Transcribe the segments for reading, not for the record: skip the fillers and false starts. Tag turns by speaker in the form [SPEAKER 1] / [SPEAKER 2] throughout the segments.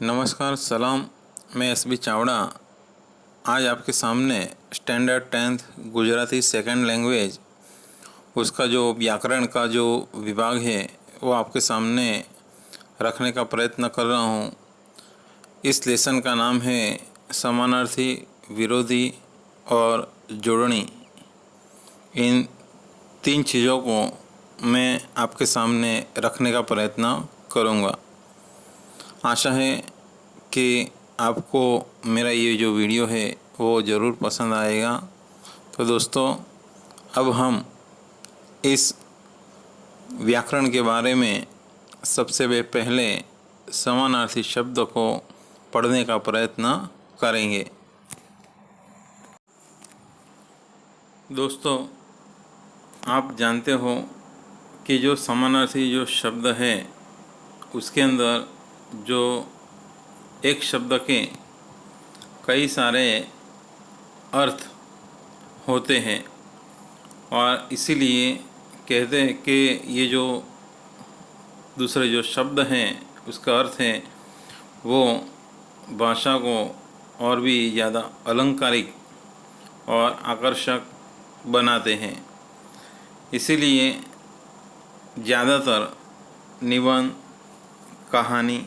[SPEAKER 1] नमस्कार सलाम। मैं एस बी चावड़ा आज आपके सामने standard 10th Gujarati second language उसका जो व्याकरण का जो विभाग है वो आपके सामने रखने का प्रयत्न कर रहा हूँ। इस लेसन का नाम है समानार्थी, विरोधी और जोड़नी। इन तीन चीज़ों को मैं आपके सामने रखने का प्रयत्न करूँगा। आशा है कि आपको मेरा ये जो वीडियो है वो ज़रूर पसंद आएगा। तो दोस्तों, अब हम इस व्याकरण के बारे में सबसे पहले समानार्थी शब्द को पढ़ने का प्रयत्न करेंगे। दोस्तों, आप जानते हो कि जो समानार्थी जो शब्द है उसके अंदर जो एक शब्द के कई सारे अर्थ होते हैं और इसीलिए कहते हैं कि ये जो दूसरे जो शब्द हैं उसका अर्थ है वो भाषा को और भी ज़्यादा अलंकारिक और आकर्षक बनाते हैं। इसीलिए ज़्यादातर निबंध, कहानी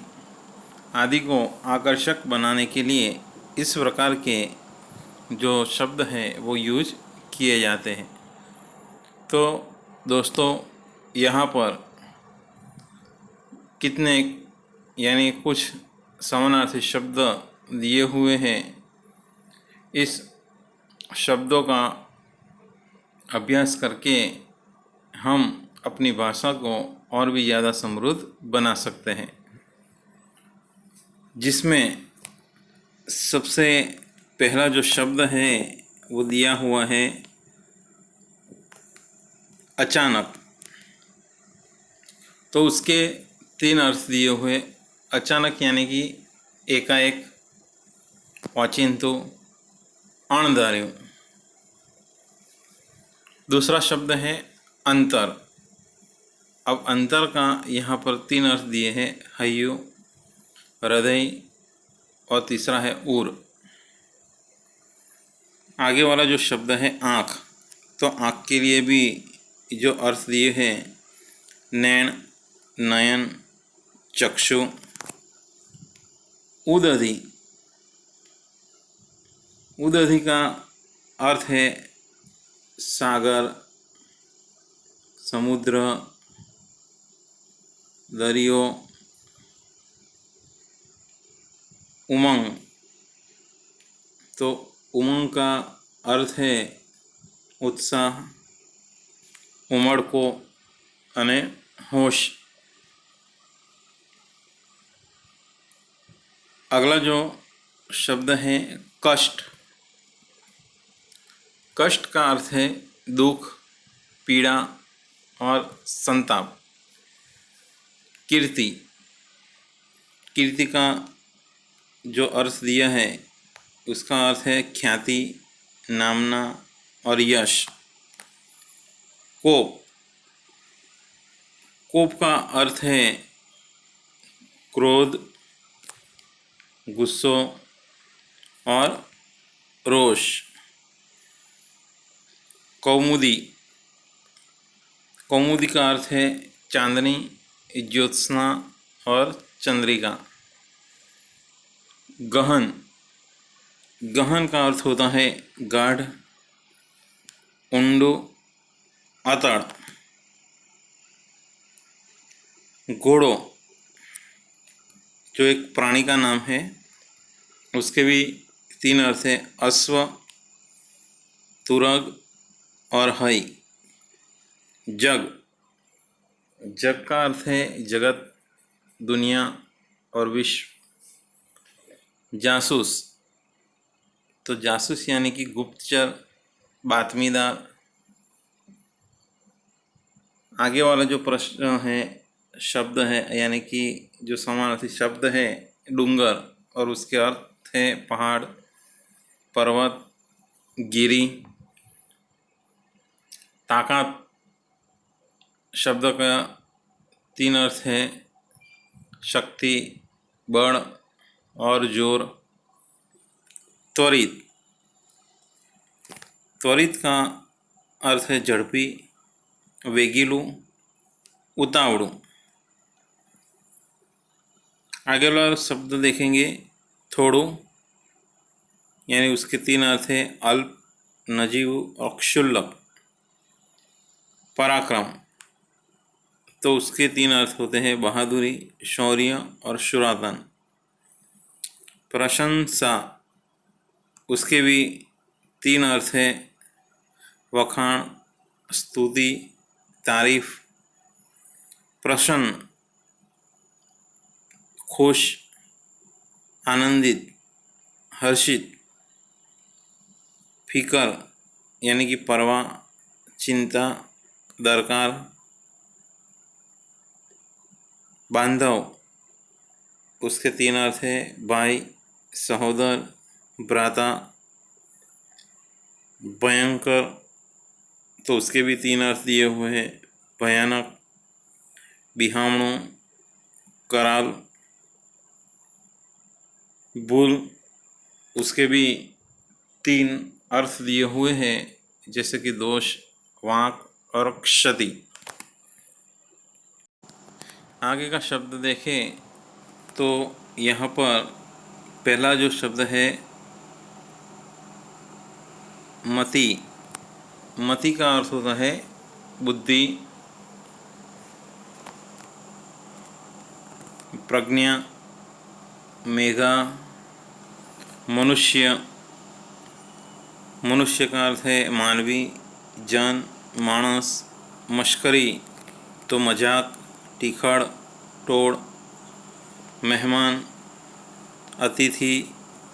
[SPEAKER 1] आदि को आकर्षक बनाने के लिए इस प्रकार के जो शब्द हैं वो यूज किए जाते हैं। तो दोस्तों, यहाँ पर कितने यानी कुछ समानार्थी शब्द दिए हुए हैं। इस शब्दों का अभ्यास करके हम अपनी भाषा को और भी ज़्यादा समृद्ध बना सकते हैं, जिसमें सबसे पहला जो शब्द है वो दिया हुआ है अचानक। तो उसके तीन अर्थ दिए हुए। अचानक यानी कि एकाएक, अचिंतो, अणधार्यो। दूसरा शब्द है अंतर। अब अंतर का यहाँ पर तीन अर्थ दिए हैं, हय्यो, हृदय और तीसरा है उर। आगे वाला जो शब्द है आँख, तो आँख के लिए भी जो अर्थ दिए हैं नैन, नयन, चक्षु। उदधि, उदधि का अर्थ है सागर, समुद्र, दरियो। उमंग, तो उमंग का अर्थ है उत्साह, उमड़को अने होश। अगला जो शब्द है कष्ट। कष्ट का अर्थ है दुख, पीड़ा और संताप। कीर्ति, कीर्ति का जो अर्थ दिया है उसका अर्थ है ख्याति, नामना और यश। कोप, कोप का अर्थ है क्रोध, गुस्सो और रोष। कौमुदी, कौमुदी का अर्थ है चांदनी, ज्योत्सना और चंद्रिका। गहन, गहन का अर्थ होता है गाढ़, ऊंडो, अतड़। घोड़ो जो एक प्राणी का नाम है उसके भी तीन अर्थ है, अश्व, तुरग और हई। जग, जग का अर्थ है जगत, दुनिया और विश्व। जासूस, तो जासूस यानी कि गुप्तचर, बातमीदार। आगे वाला जो प्रश्न है शब्द है यानी कि जो समानार्थी शब्द है डूंगर, और उसके अर्थ है पहाड़, पर्वत, गिरी। ताकत शब्द का तीन अर्थ है शक्ति, बल और जोर। त्वरित, त्वरित का अर्थ है झड़पी, वेगीलू, उतावड़ू। आगे वाला शब्द देखेंगे थोड़ू, यानी उसके 3 अर्थ है अल्प, नजीव और क्षुल्लक। पराक्रम, तो उसके 3 अर्थ होते हैं बहादुरी, शौर्य और शुरातन। प्रशंसा, उसके भी 3 अर्थ है वखाण, स्तुति, तारीफ। प्रसन्न, खुश, आनंदित, हर्षित। फिकर, यानी कि परवाह, चिंता, दरकार। बांधव, उसके 3 अर्थ है भाई, सहोदर, भ्राता। भयंकर, तो उसके भी 3 अर्थ दिए हुए हैं भयानक, बिहामणु, कराल। बुल, उसके भी 3 अर्थ दिए हुए हैं, जैसे कि दोष, वाक और क्षति। आगे का शब्द देखें तो यहाँ पर पहला जो शब्द है मति। मति का अर्थ होता है बुद्धि, प्रज्ञा, मेघा, मनुष्य। मनुष्य का अर्थ है मानवी, जन, मानस। मश्करी, तो मजाक, टीखड़, टोड़। मेहमान, अतिथि,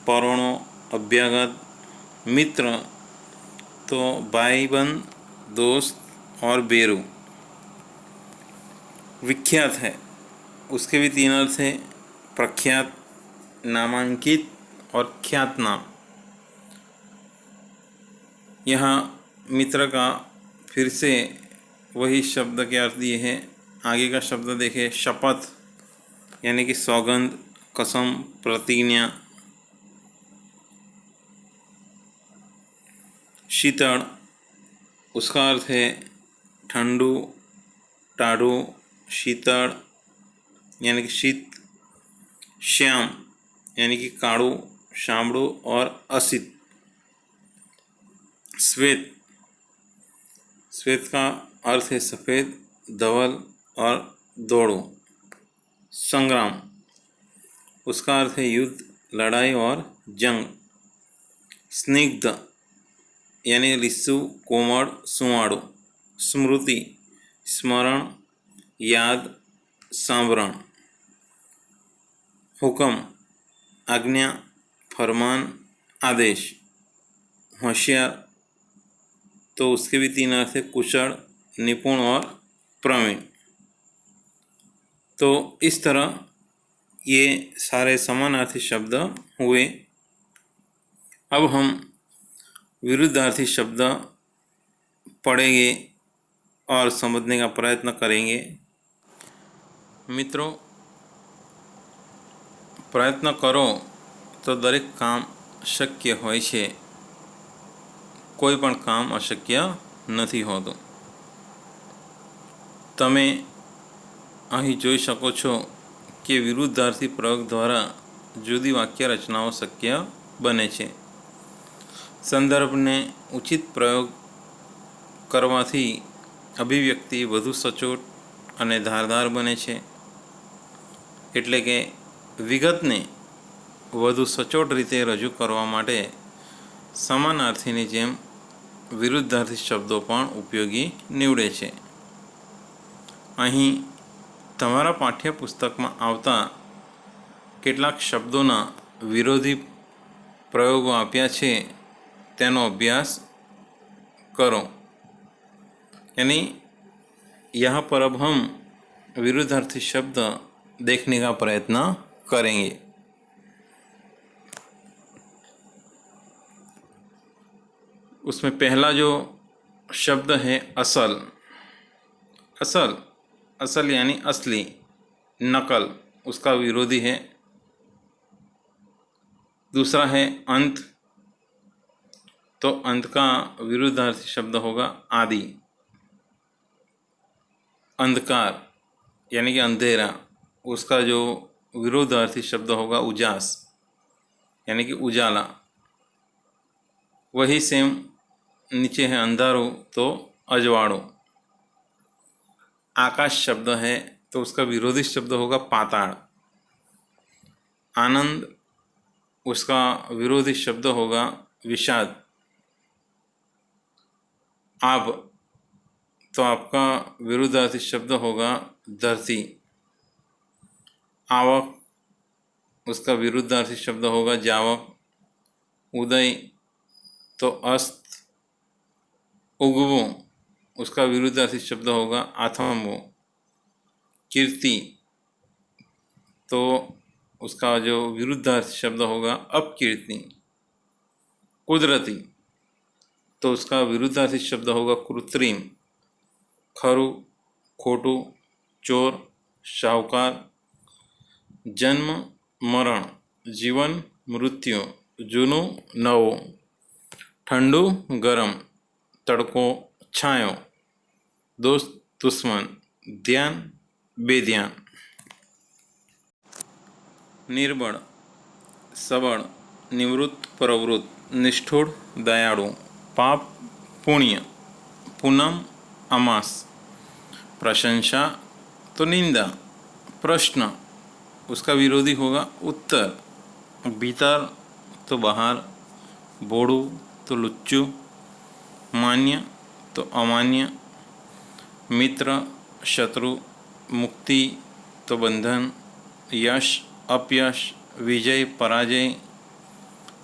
[SPEAKER 1] परोणो, अभ्यागत। मित्र, तो भाईबंद, दोस्त और बेरू। विख्यात है, उसके भी 3 अर्थ हैं प्रख्यात, नामांकित और ख्यात नाम। यहाँ मित्र का फिर से वही शब्द के अर्थ दिए हैं। आगे का शब्द देखें शपथ, यानी कि सौगंध, कसम, प्रतिज्ञा। शीतल, उसका अर्थ है ठंडू, टाढ़ू, शीतल, यानी कि शीत। श्याम, यानी कि काड़ू, शामड़ू और असित। श्वेत, श्वेत का अर्थ है सफ़ेद, धवल और दौड़ो। संग्राम, उसका अर्थ है युद्ध, लड़ाई और जंग। स्निग्ध, यानी लिस्सू, कोमल, सुवाड़ू। स्मृति, स्मरण, याद, सांभरण। हुक्म, आज्ञा, फरमान, आदेश। होशियार, तो उसके भी 3 अर्थ है कुशल, निपुण और प्रवीण। तो इस तरह ये सारे समानार्थी शब्द हुए। अब हम विरुद्धार्थी शब्द पढ़ेंगे और समझने का प्रयत्न करेंगे। મિત્રો, પ્રયત્ન કરો તો દરેક કામ શક્ય હોય છે, કોઈ પણ કામ અશક્ય નથી હોતું. તમે અહીં જોઈ શકો છો કે વિરુદ્ધાર્થી પ્રયોગ દ્વારા જુદી વાક્ય રચનાઓ શક્ય બને છે. સંદર્ભને ઉચિત પ્રયોગ કરવાથી અભિવ્યક્તિ વધુ સચોટ અને ધારદાર બને છે. એટલે કે વિગતને વધુ સચોટ રીતે રજૂ કરવા માટે સમાનાર્થીની જેમ વિરુદ્ધાર્થી શબ્દો પણ ઉપયોગી નીવડે છે. અહીં તમારા પાઠ્યપુસ્તકમાં આવતા કેટલાક શબ્દોના વિરોધી પ્રયોગો આપ્યા છે, તેનો અભ્યાસ करो. यानी यहाँ पर अब हम विरुद्धार्थी शब्द देखने का प्रयत्न करेंगे. उसमें पहला जो शब्द है असल. असल, असल यानी असली, नकल उसका विरोधी है दूसरा है अंत, तो अंत का विरुद्धार्थी शब्द होगा आदि। अंधकार यानी कि अंधेरा, उसका जो विरुद्धार्थी शब्द होगा उजास यानी कि उजाला। वही सेम नीचे है अंधारो, तो अजवाड़ो। आकाश शब्द है तो उसका विरोधी शब्द होगा पाताल। आनंद, उसका विरोधी शब्द होगा विषाद। आब, तो आपका विरुद्धार्थी शब्द होगा धरती। आवक, उसका विरुद्धार्थी शब्द होगा जावक। उदय, तो अस्त। उगवो, उसका विरुद्धार्थी शब्द होगा आथमवो। कीर्ति, तो उसका जो विरुद्धार्थी शब्द होगा अपकीर्ति। कुदरती, तो उसका विरुद्धार्थी शब्द होगा कृत्रिम। खरु, खोटू। चोर, शाहूकार। जन्म, मरण। जीवन, मृत्यु। जूनू, नवो। ठंडू, गरम। तड़को, छायो। दोस्त, दुश्मन। ध्यान, बेध्यान। निर्बल, सबल। निवृत्त, प्रवृत्त। निष्ठुर, दयालु। पाप, पुण्य। पूनम, अमास। प्रशंसा, तो निंदा। प्रश्न, उसका विरोधी होगा उत्तर। भीतर, तो बाहर। बोड़ू, तो लुच्चू। मान्य, तो अमान्य। मित्र, शत्रु। मुक्ति, तो बंधन। यश, अपयश। विजय, पराजय।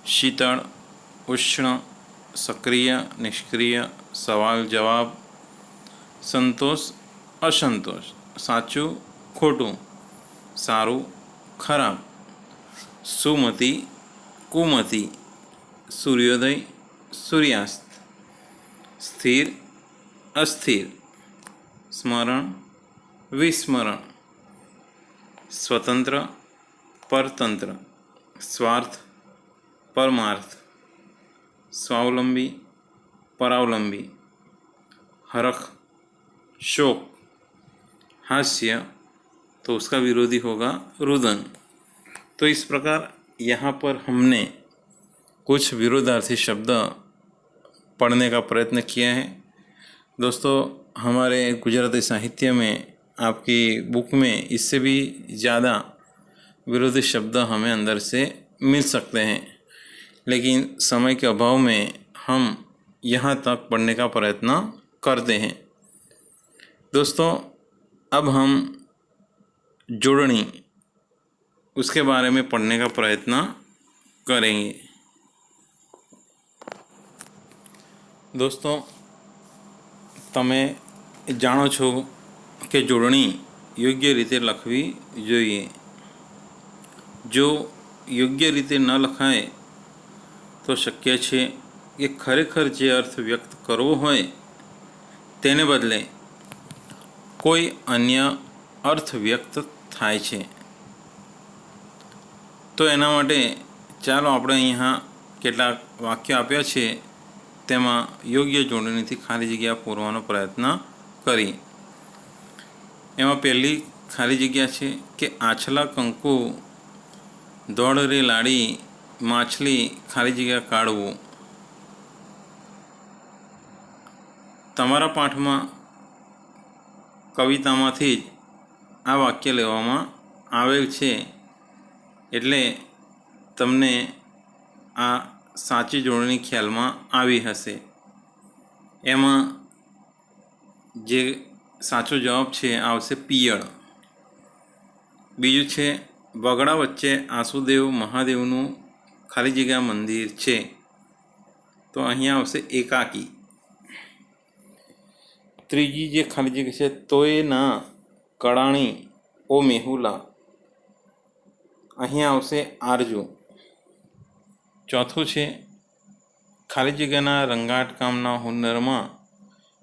[SPEAKER 1] शीतल, उष्ण। सक्रिय, निष्क्रिय। सवाल जवाब। संतोष, असंतोष। साचू, खोटू। सारू, खराब। सुमति, कुमति। सूर्योदय, सूर्यास्त। स्थिर, अस्थिर। स्मरण, विस्मरण। स्वतंत्र, परतंत्र। स्वार्थ, परमार्थ। स्वावलंबी, परावलंबी। हरख, शोक। हास्य, तो उसका विरोधी होगा रुदन। तो इस प्रकार यहाँ पर हमने कुछ विरोधार्थी शब्द पढ़ने का प्रयत्न किया है। दोस्तों, हमारे गुजराती साहित्य में आपकी बुक में इससे भी ज़्यादा विरोधी शब्द हमें अंदर से मिल सकते हैं, लेकिन समय के अभाव में हम यहाँ तक पढ़ने का प्रयत्न करते हैं। दोस्तों, अब हम जोड़नी, उसके बारे में पढ़ने का प्रयत्न करेंगे। दोस्तों, તમે જાણો છો કે જોડણી યોગ્ય રીતે લખવી જોઈએ। જો યોગ્ય રીતે ન લખાય તો શક્ય છે કે ખરેખર જે અર્થ વ્યક્ત કરવો હોય તેને બદલે કોઈ અન્ય અર્થ વ્યક્ત થાય છે। તો એના માટે ચાલો આપણે અહીંયા કેટલાક વાક્યો આપ્યા છે, તેમાં યોગ્ય જોડણીથી ખાલી જગ્યા પૂરવાનો પ્રયત્ન કરીએ। એમાં પહેલી ખાલી જગ્યા છે કે આછલા કંકુ દોડ રે લાડી માછલી ખાલી જગ્યા કાઢવું। તમારા પાઠમાં કવિતામાંથી જ આ વાક્ય લેવામાં આવેલ છે, એટલે તમને આ સાચી જોડણી ખ્યાલમાં આવી હશે। એમાં જે સાચો જવાબ છે આવશે પિયળ। બીજું છે બગડા વચ્ચે આસુદેવ મહાદેવનું ખાલી જગ્યા મંદિર છે, તો અહીંયા આવશે એકાકી। ત્રીજી જે ખાલી જગ્યા છે તોય ના કળાણી ઓ મેહુલા, અહીંયા આવશે આરજુ। ચોથું છે ખાલી જગ્યાના રંગાટકામના હુનરમાં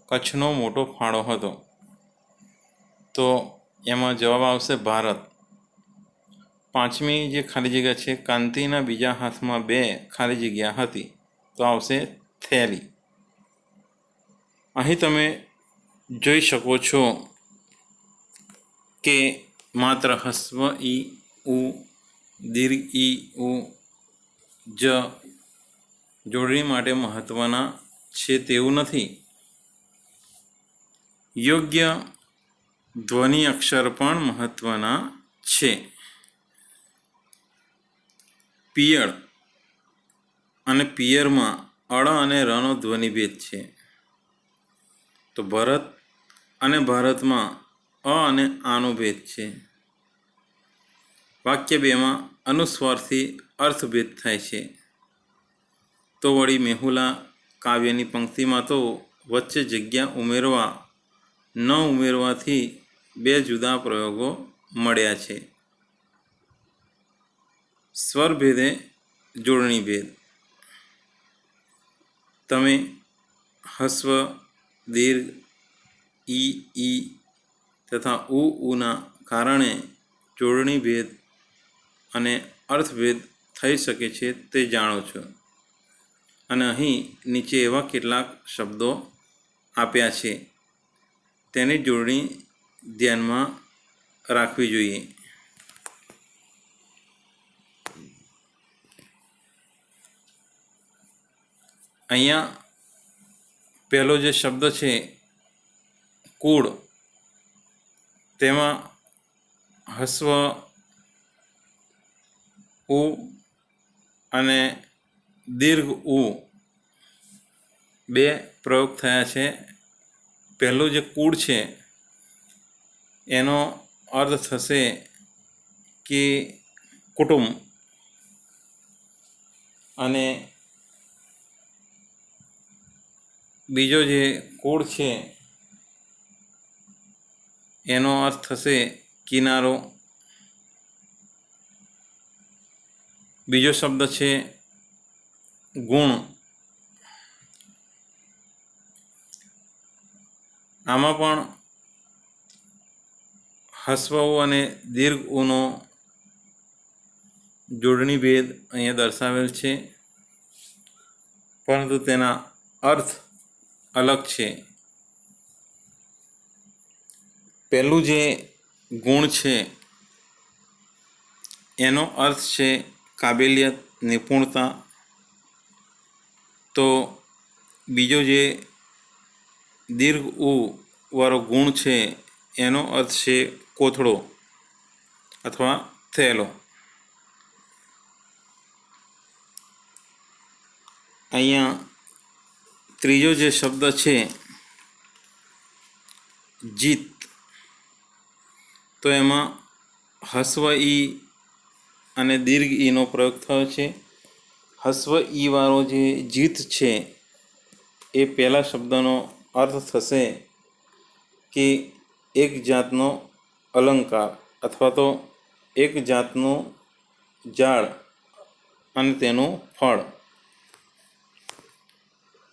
[SPEAKER 1] કચ્છનો મોટો ફાળો હતો, તો એમાં જવાબ આવશે ભારત। પાંચમી જે ખાલી જગ્યા છે, કાંતિના બીજા હાથમાં 2 ખાલી જગ્યા હતી, તો આવશે થેલી. અહીં તમે જોઈ શકો છો કે માત્ર હસ્વ ઈ ઉ દીર્ઘ ઈ ઉ જ જોડણી માટે મહત્ત્વના છે તેવું નથી. યોગ્ય ધ્વનિ અક્ષર પણ મહત્ત્વના છે. પિયળ અને પિયરમાં અળ અને રનો ધ્વનિભેદ છે. તો ભરત અને ભારતમાં અ અને આનો ભેદ છે. વાક્ય 2માં અનુસ્વારથી અર્થભેદ થાય છે. તો વળી મેહુલા કાવ્યની પંક્તિમાં તો વચ્ચે જગ્યા ઉમેરવા ન ઉમેરવાથી 2 જુદા પ્રયોગો મળ્યા છે. સ્વરભેદે જોડણી ભેદ. તમે હસ્વ દીર્ઘ ઈ તથા ઉના કારણે જોડણી ભેદ અને અર્થભેદ થઈ શકે છે તે જાણો છો. અને અહીં નીચે એવા કેટલાક શબ્દો આપ્યા છે, તેની જોડણી ધ્યાનમાં રાખવી જોઈએ. અહીંયા પહેલો જે શબ્દ છે કુળ, તેમાં હસ્વ ઉ અને દીર્ઘ ઉ 2 પ્રયોગ થયા છે. પહેલું જે કુળ છે એનો અર્થ થશે કે કુટુંબ, અને બીજો જે કુળ છે એનો અર્થ થશે કિનારો. બીજો શબ્દ છે ગુણ. આમાં પણ હસ્વ ઉ અને દીર્ઘ ઉનો જોડણી ભેદ અહીંયા દર્શાવેલ છે, પરંતુ તેના અર્થ અલગ છે. પહેલું જે ગુણ છે એનો અર્થ છે કાબેલિયત, નિપુણતા. તો બીજો જે દીર્ઘ ઉ વાળો ગુણ છે એનો અર્થ છે કોથળો અથવા થેલો. અહીંયા ત્રીજો જે શબ્દ છે જીત, તો એમાં હસ્વ ઈ અને દીર્ઘ ઈનો પ્રયોગ થયો છે. હસ્વ ઈ વાળો જે જીત છે એ પહેલા શબ્દનો અર્થ થશે કે એક જાતનો અલંકાર અથવા તો એક જાતનું ઝાડ અને તેનું ફળ.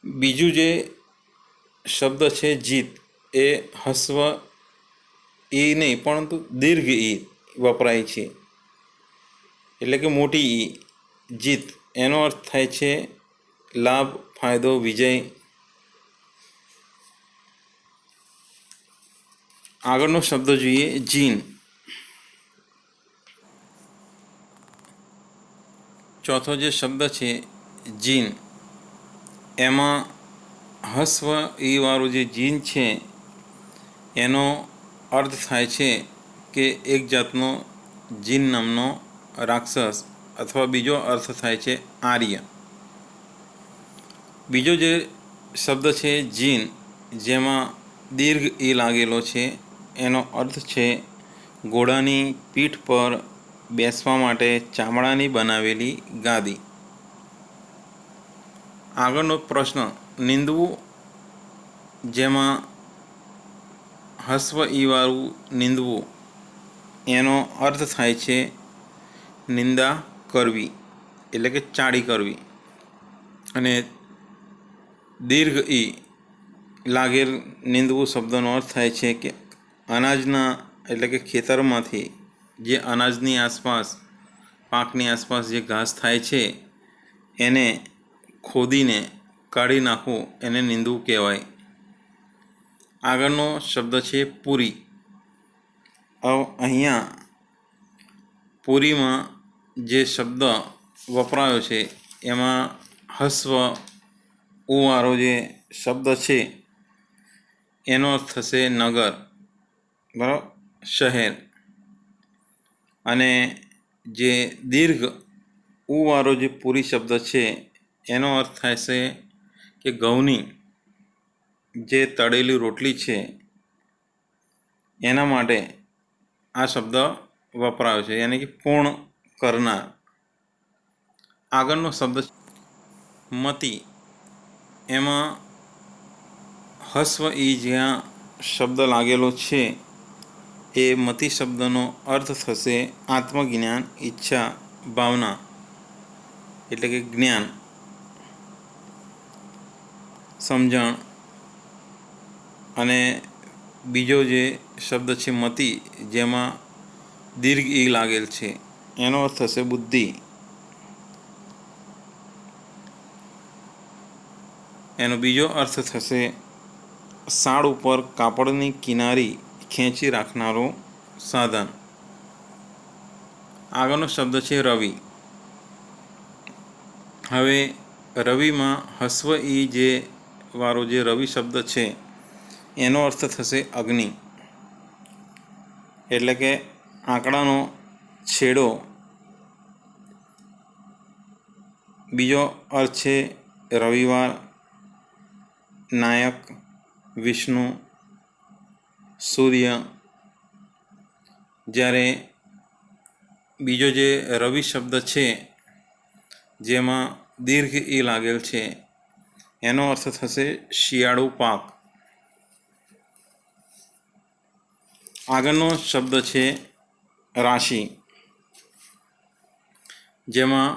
[SPEAKER 1] બીજું જે શબ્દ છે જીત, એ હસ્વ ઈ નહીં પરંતુ દીર્ઘ ઈ વપરાય છે, એટલે કે મોટી ઈ. જીત એનો અર્થ થાય છે લાભ, ફાયદો, વિજય. આગળનો શબ્દ જોઈએ જીન. ચોથો જે શબ્દ છે જીન, એમાં હસ્વ ઈ વાળું જે જીન છે એનો અર્થ થાય છે કે એક જાતનો જીન નામનો રાક્ષસ, અથવા બીજો અર્થ થાય છે આર્ય. બીજો જે શબ્દ છે જીન, જેમાં દીર્ઘ ઈ લાગેલો છે, એનો અર્થ છે ઘોડાની પીઠ પર બેસવા માટે ચામડાની બનાવેલી ગાદી. આગળનો પ્રશ્ન નીંદવું, જેમાં હસ્વ ઈ વાળું નીંદવું એનો અર્થ થાય છે નિંદા કરવી, એટલે કે ચાડી કરવી. અને દીર્ઘ ઈ લાગેલ નીંદવું શબ્દનો અર્થ થાય છે કે અનાજના એટલે કે ખેતરમાંથી જે અનાજની આસપાસ પાકની આસપાસ જે ઘાસ થાય છે એને ખોદીને કાઢી નાખવું એને નીંદવું કહેવાય. આગળનો શબ્દ છે પૂરી. અહીંયા પૂરીમાં જે શબ્દ વપરાયો છે એમાં હસ્વ ઉવાળો જે શબ્દ છે એનો અર્થ થશે નગર, બરાબર, શહેર. અને જે દીર્ઘ ઉવાળો જે પૂરી શબ્દ છે એનો અર્થ થાય છે કે ઘઉંની જે તળેલી રોટલી છે એના માટે આ શબ્દ વપરાયો છે, યાની કે પૂર્ણ કરનાર. આગળનો શબ્દ મતિ. એમાં હસ્વ ઈ જ્યાં શબ્દ લાગેલો છે એ મતિ શબ્દનો અર્થ થશે આત્મજ્ઞાન, ઈચ્છા, ભાવના, એટલે કે જ્ઞાન, સમજણ. અને બીજો જે શબ્દ છે મતિ, જેમાં દીર્ઘ ઈ લાગેલ છે એનો અર્થ થશે બુદ્ધિ. એનો બીજો અર્થ થશે સાડ ઉપર કાપડની કિનારી ખેંચી રાખનારું સાધન. આગળનો શબ્દ છે રવિ. હવે રવિમાં હસ્વ ઈ જે વાળો જે રવિ શબ્દ છે એનો અર્થ થશે અગ્નિ, એટલે કે આંકડાનો છેડો. બીજો અર્થ છે રવિવાર, નાયક, વિષ્ણુ, સૂર્ય. જ્યારે બીજો જે રવિ શબ્દ છે જેમાં દીર્ઘ ઈ લાગેલ છે એનો અર્થ થશે શિયાળુ પાક. આગળનો શબ્દ છે રાશિ, જેમાં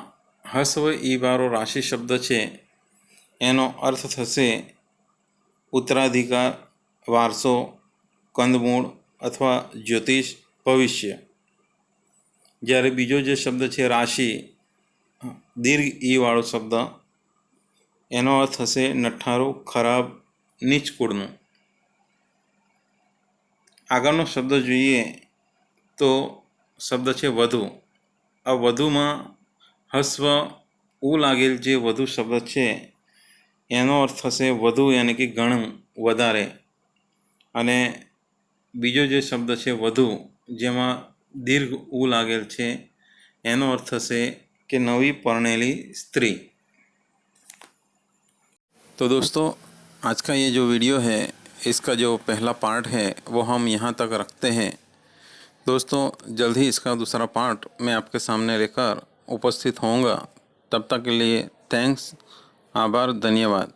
[SPEAKER 1] હસ્વ ઈ વાળો રાશિ શબ્દ છે એનો અર્થ થશે ઉત્તરાધિકાર, વારસો, કંદમૂળ અથવા જ્યોતિષ, ભવિષ્ય. જ્યારે બીજો જે શબ્દ છે રાશિ, દીર્ઘ ઈ વાળો શબ્દ, એનો અર્થ થશે નઠ્ઠારું, ખરાબ, નીચ કુળનું. આગળનો શબ્દ જોઈએ તો શબ્દ છે વધુ. આ વધુમાં હસ્વ ઉ લાગેલ જે વધુ શબ્દ છે એનો અર્થ થશે વધુ, યાની કે ઘણું, વધારે. અને બીજો જે શબ્દ છે વધુ, જેમાં દીર્ઘ ઉ લાગેલ છે એનો અર્થ થશે कि नवी परणेली स्त्री. तो दोस्तों, आज का ये जो वीडियो है इसका जो पहला पार्ट है वो हम यहाँ तक रखते हैं. दोस्तों, जल्द ही इसका दूसरा पार्ट मैं आपके सामने लेकर उपस्थित होऊंगा. तब तक के लिए थैंक्स, आभार, धन्यवाद.